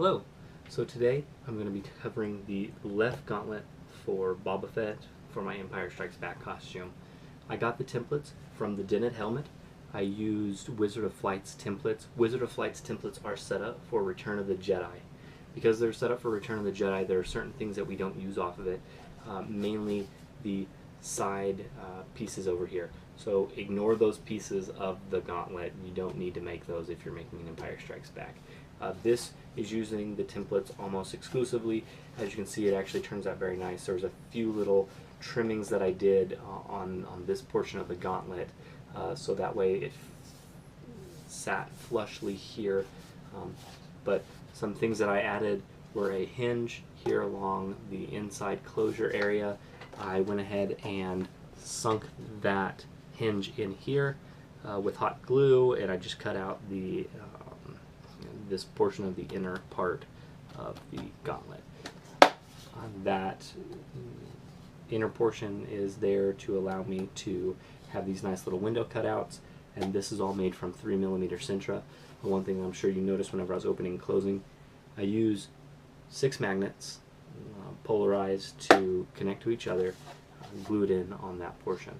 Hello! So today I'm going to be covering the left gauntlet for Boba Fett for my Empire Strikes Back costume. I got the templates from the Dinted helmet. I used Wizard of Flight's templates. Wizard of Flight's templates are set up for Return of the Jedi. Because they're set up for Return of the Jedi, there are certain things that we don't use off of it, mainly the side pieces over here. So ignore those pieces of the gauntlet. You don't need to make those if you're making an Empire Strikes Back. This is using the templates almost exclusively. As you can see, it actually turns out very nice. There's a few little trimmings that I did on this portion of the gauntlet, so that way it sat flushly here. But some things that I added were a hinge here along the inside closure area. I went ahead and sunk that hinge in here with hot glue, and I just cut out the this portion of the inner part of the gauntlet. That inner portion is there to allow me to have these nice little window cutouts, and this is all made from 3mm Sintra. One thing I'm sure you noticed whenever I was opening and closing, I use 6 magnets polarized to connect to each other, glued in on that portion.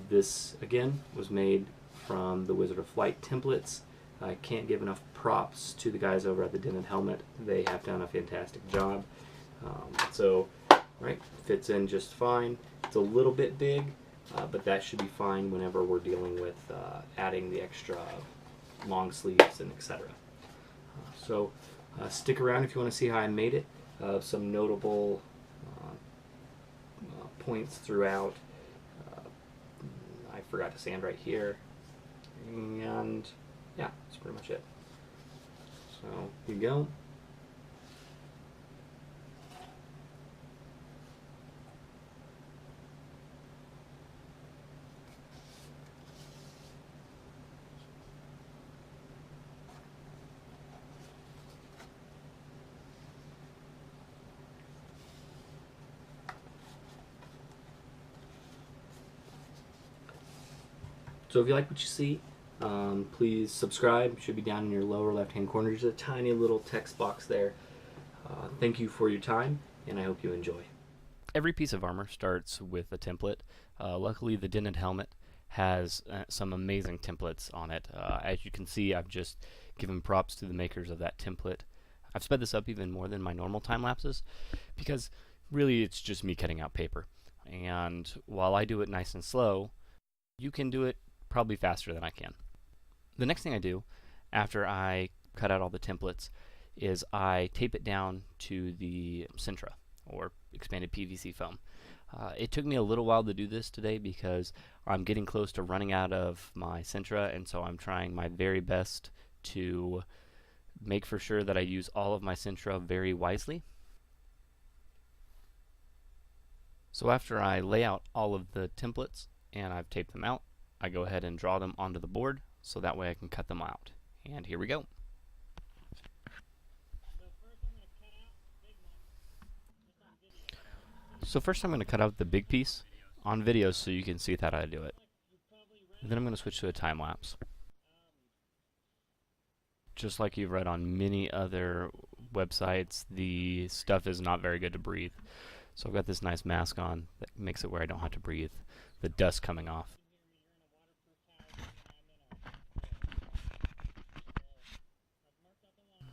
This again was made from the Wizard of Flight templates. I can't give enough props to the guys over at the Dinted helmet. They have done a fantastic job. Right, fits in just fine. It's a little bit big, but that should be fine whenever we're dealing with adding the extra long sleeves and etc. Stick around if you want to see how I made it. Some notable points throughout. I forgot to sand right here, and yeah, that's pretty much it. So here you go. So if you like what you see, please subscribe. It should be down in your lower left-hand corner. There's a tiny little text box there. Thank you for your time, and I hope you enjoy. Every piece of armor starts with a template. Luckily, the Dinted helmet has some amazing templates on it. As you can see, I've just given props to the makers of that template. I've sped this up even more than my normal time lapses because really it's just me cutting out paper. And while I do it nice and slow, you can do it probably faster than I can. The next thing I do after I cut out all the templates is I tape it down to the Sintra, or expanded PVC foam. It took me a little while to do this today because I'm getting close to running out of my Sintra, and so I'm trying my very best to make for sure that I use all of my Sintra very wisely. So after I lay out all of the templates and I've taped them out, I go ahead and draw them onto the board so that way I can cut them out. And here we go. So first I'm going to cut out the big piece on video so you can see how I do it. And then I'm going to switch to a time lapse. Just like you've read on many other websites, the stuff is not very good to breathe. So I've got this nice mask on that makes it where I don't have to breathe the dust coming off.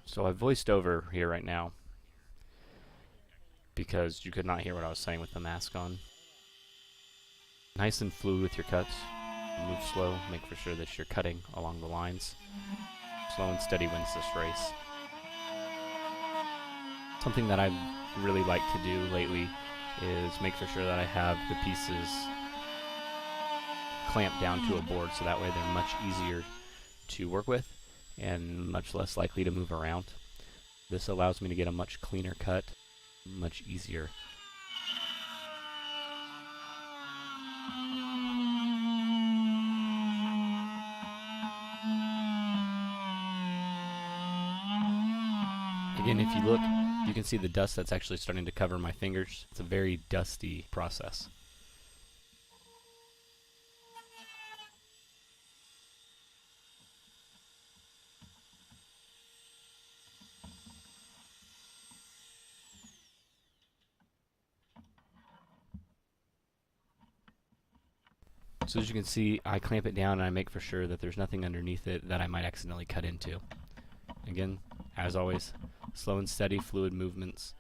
So I've voiced over here right now because you could not hear what I was saying with the mask on. Nice and fluid with your cuts. Move slow, make for sure that you're cutting along the lines. Slow and steady wins this race. Something that I've really liked to do lately is make for sure that I have the pieces clamped down to a board so that way they're much easier to work with and much less likely to move around. This allows me to get a much cleaner cut, much easier. Again, if you look, you can see the dust that's actually starting to cover my fingers. It's a very dusty process. So as you can see, I clamp it down and I make for sure that there's nothing underneath it that I might accidentally cut into. Again, as always, slow and steady fluid movements.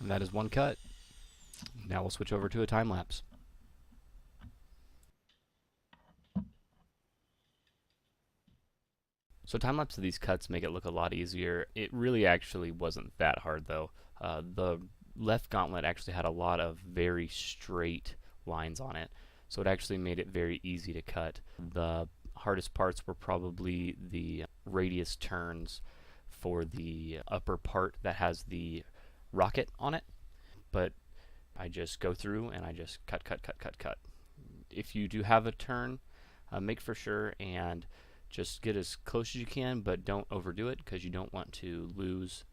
And that is one cut. Now we'll switch over to a time lapse. So time lapse of these cuts make it look a lot easier. It really actually wasn't that hard though. The left gauntlet actually had a lot of very straight lines on it, so it actually made it very easy to cut. The hardest parts were probably the radius turns for the upper part that has the rocket on it, but I just go through and I just cut. If you do have a turn, make for sure and just get as close as you can, but don't overdo it because you don't want to lose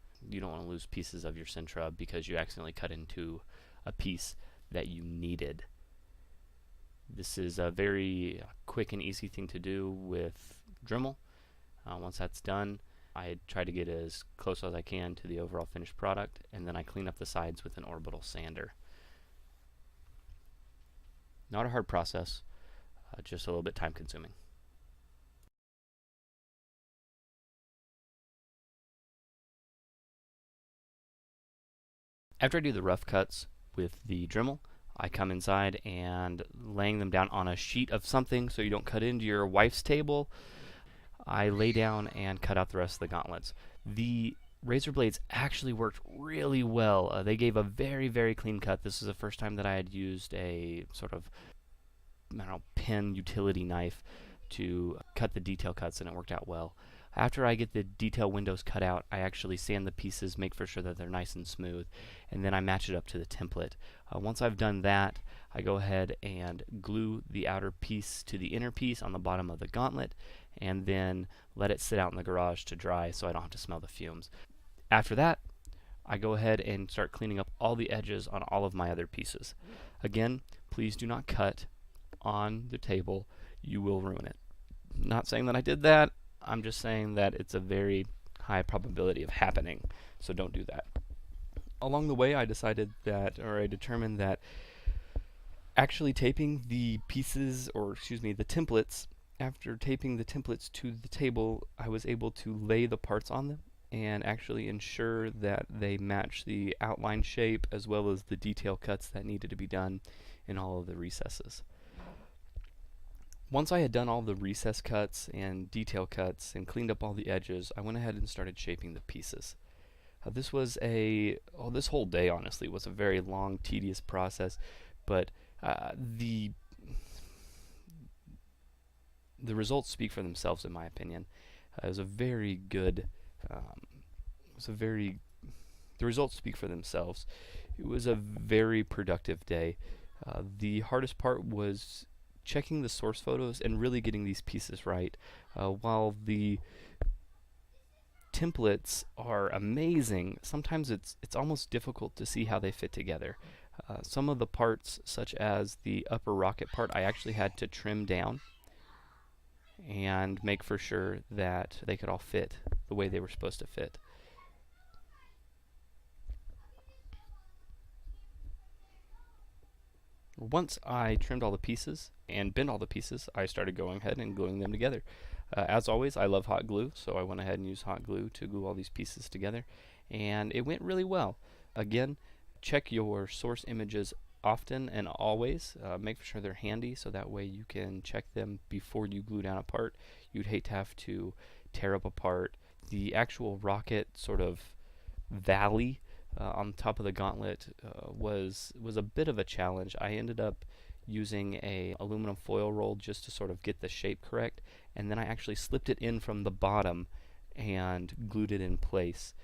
pieces of your sentra because you accidentally cut into a piece that you needed. This is a very quick and easy thing to do with Dremel. Once that's done, I try to get as close as I can to the overall finished product, and then I clean up the sides with an orbital sander. Not a hard process, just a little bit time consuming. After I do the rough cuts with the Dremel, I come inside and laying them down on a sheet of something so you don't cut into your wife's table, I lay down and cut out the rest of the gauntlets. The razor blades actually worked really well. They gave a very clean cut. This is the first time that I had used a sort of, I don't know, pen utility knife to cut the detail cuts, and it worked out well. After I get the detail windows cut out, I actually sand the pieces, make for sure that they're nice and smooth, and then I match it up to the template. Once I've done that, I go ahead and glue the outer piece to the inner piece on the bottom of the gauntlet, and then let it sit out in the garage to dry so I don't have to smell the fumes. After that, I go ahead and start cleaning up all the edges on all of my other pieces. Again, please do not cut on the table. You will ruin it. Not saying that I did that. I'm just saying that it's a very high probability of happening, so don't do that. Along the way, I determined that actually taping the pieces, the templates, after taping the templates to the table, I was able to lay the parts on them and actually ensure that they match the outline shape as well as the detail cuts that needed to be done in all of the recesses. Once I had done all the recess cuts and detail cuts and cleaned up all the edges, I went ahead and started shaping the pieces. This whole day honestly was a very long, tedious process, but the results speak for themselves in my opinion. It was a very good, the results speak for themselves. It was a very productive day. The hardest part was checking the source photos and really getting these pieces right. While the templates are amazing, sometimes it's almost difficult to see how they fit together. Some of the parts, such as the upper rocket part, I actually had to trim down and make for sure that they could all fit the way they were supposed to fit. Once I trimmed all the pieces and bent all the pieces, I started going ahead and gluing them together. As always, I love hot glue, so I went ahead and used hot glue to glue all these pieces together, and it went really well. Again, check your source images often and always. Make sure they're handy so that way you can check them before you glue down a part. You'd hate to have to tear up a part. The actual rocket sort of valley on top of the gauntlet was a bit of a challenge. I ended up using a aluminum foil roll just to sort of get the shape correct, and then I actually slipped it in from the bottom and glued it in place.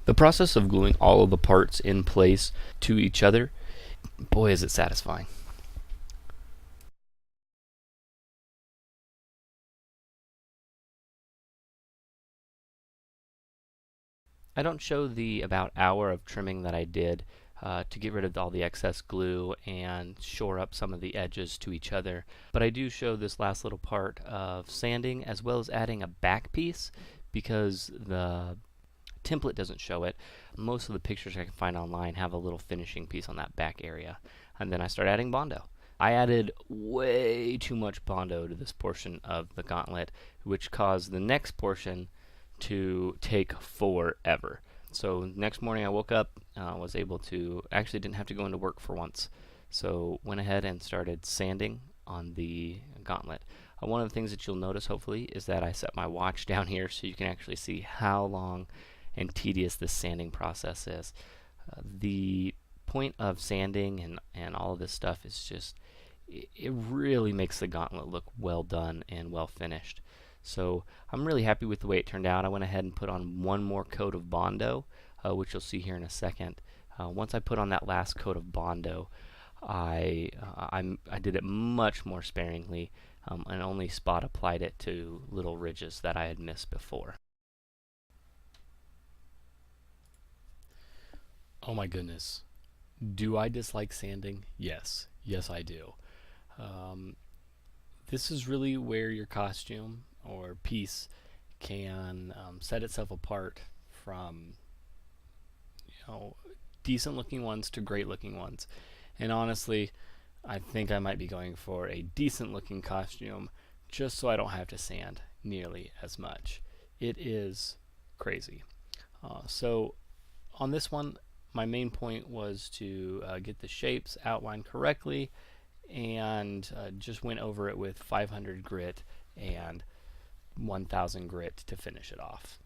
The process of gluing all of the parts in place to each other, boy is it satisfying. I don't show the about hour of trimming that I did to get rid of all the excess glue and shore up some of the edges to each other, but I do show this last little part of sanding as well as adding a back piece because the template doesn't show it. Most of the pictures I can find online have a little finishing piece on that back area. And then I start adding bondo. I added way too much bondo to this portion of the gauntlet, which caused the next portion to take forever. So next morning I woke up, was able to, actually didn't have to go into work for once. So went ahead and started sanding on the gauntlet. One of the things that you'll notice hopefully is that I set my watch down here so you can actually see how long and tedious this sanding process is. The point of sanding and all of this stuff is just, it really makes the gauntlet look well done and well finished. So I'm really happy with the way it turned out. I went ahead and put on one more coat of bondo, which you'll see here in a second. Once I put on that last coat of bondo, I did it much more sparingly and only spot applied it to little ridges that I had missed before. Oh my goodness. Do I dislike sanding? Yes. Yes, I do. This is really where your costume or piece can set itself apart from, decent looking ones to great looking ones. And honestly, I think I might be going for a decent looking costume just so I don't have to sand nearly as much. It is crazy. So on this one, my main point was to get the shapes outlined correctly, and just went over it with 500 grit and 1000 grit to finish it off.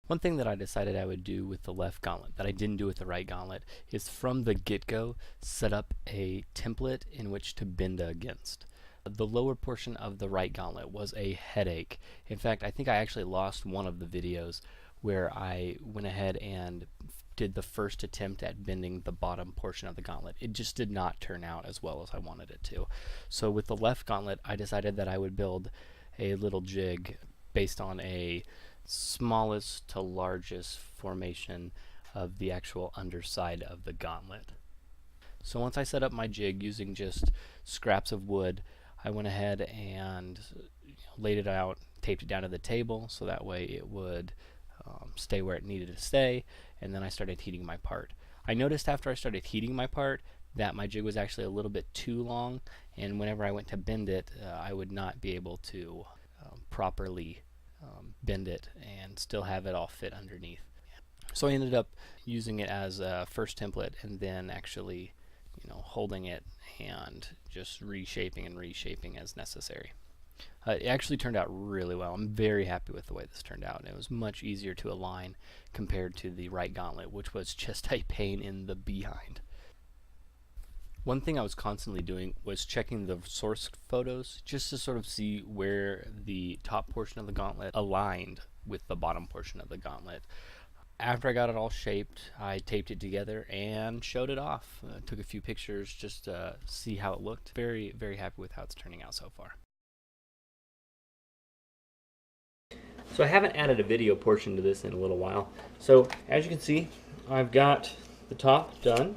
One thing that I decided I would do with the left gauntlet that I didn't do with the right gauntlet is from the get-go set up a template in which to bend against. The lower portion of the right gauntlet was a headache. In fact, I think I actually lost one of the videos where I went ahead and did the first attempt at bending the bottom portion of the gauntlet. It just did not turn out as well as I wanted it to. So with the left gauntlet, I decided that I would build a little jig based on a smallest to largest formation of the actual underside of the gauntlet. So once I set up my jig using just scraps of wood, I went ahead and laid it out, taped it down to the table so that way it would stay where it needed to stay, and then I started heating my part. I noticed after I started heating my part that my jig was actually a little bit too long, and whenever I went to bend it, I would not be able to properly bend it and still have it all fit underneath. So I ended up using it as a first template and then actually holding it and just reshaping and reshaping as necessary. It actually turned out really well. I'm very happy with the way this turned out. It was much easier to align compared to the right gauntlet, which was just a pain in the behind. One thing I was constantly doing was checking the source photos just to sort of see where the top portion of the gauntlet aligned with the bottom portion of the gauntlet. After I got it all shaped, I taped it together and showed it off. Took a few pictures just to see how it looked. Very, very happy with how it's turning out so far. So I haven't added a video portion to this in a little while. So as you can see, I've got the top done.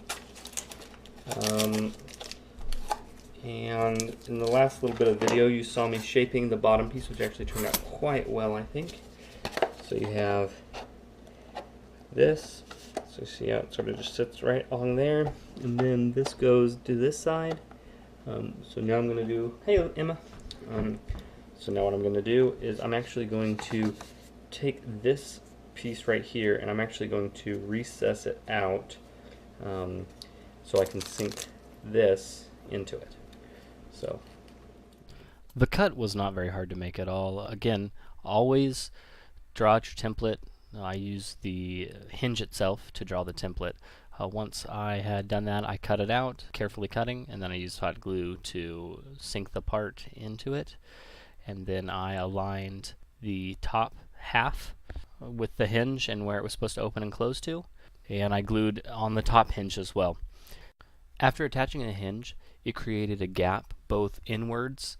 And in the last little bit of video you saw me shaping the bottom piece, which actually turned out quite well, I think. So you have this, so you see how it sort of just sits right along there, and then this goes to this side. So now I'm going to do, hey Emma. So now what I'm going to do is I'm actually going to take this piece right here and I'm actually going to recess it out so I can sink this into it. So the cut was not very hard to make at all. Again, always draw out your template. I used the hinge itself to draw the template. Once I had done that, I cut it out, carefully cutting, and then I used hot glue to sink the part into it. And then I aligned the top half with the hinge and where it was supposed to open and close to, and I glued on the top hinge as well. After attaching a hinge, it created a gap both inwards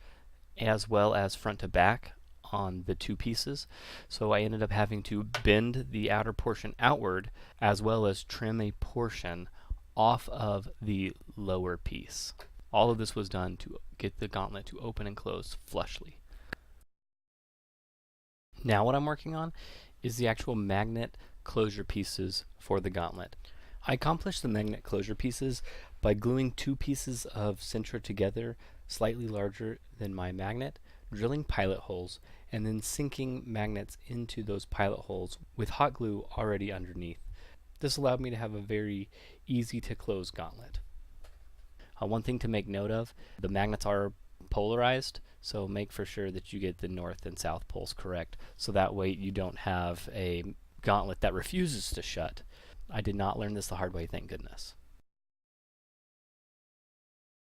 as well as front to back on the two pieces, so I ended up having to bend the outer portion outward as well as trim a portion off of the lower piece. All of this was done to get the gauntlet to open and close flushly. Now what I'm working on is the actual magnet closure pieces for the gauntlet. I accomplished the magnet closure pieces by gluing two pieces of Sintra together slightly larger than my magnet, drilling pilot holes, and then sinking magnets into those pilot holes with hot glue already underneath. This allowed me to have a very easy to close gauntlet. One thing to make note of, the magnets are polarized, so make for sure that you get the north and south poles correct, so that way you don't have a gauntlet that refuses to shut. I did not learn this the hard way, thank goodness.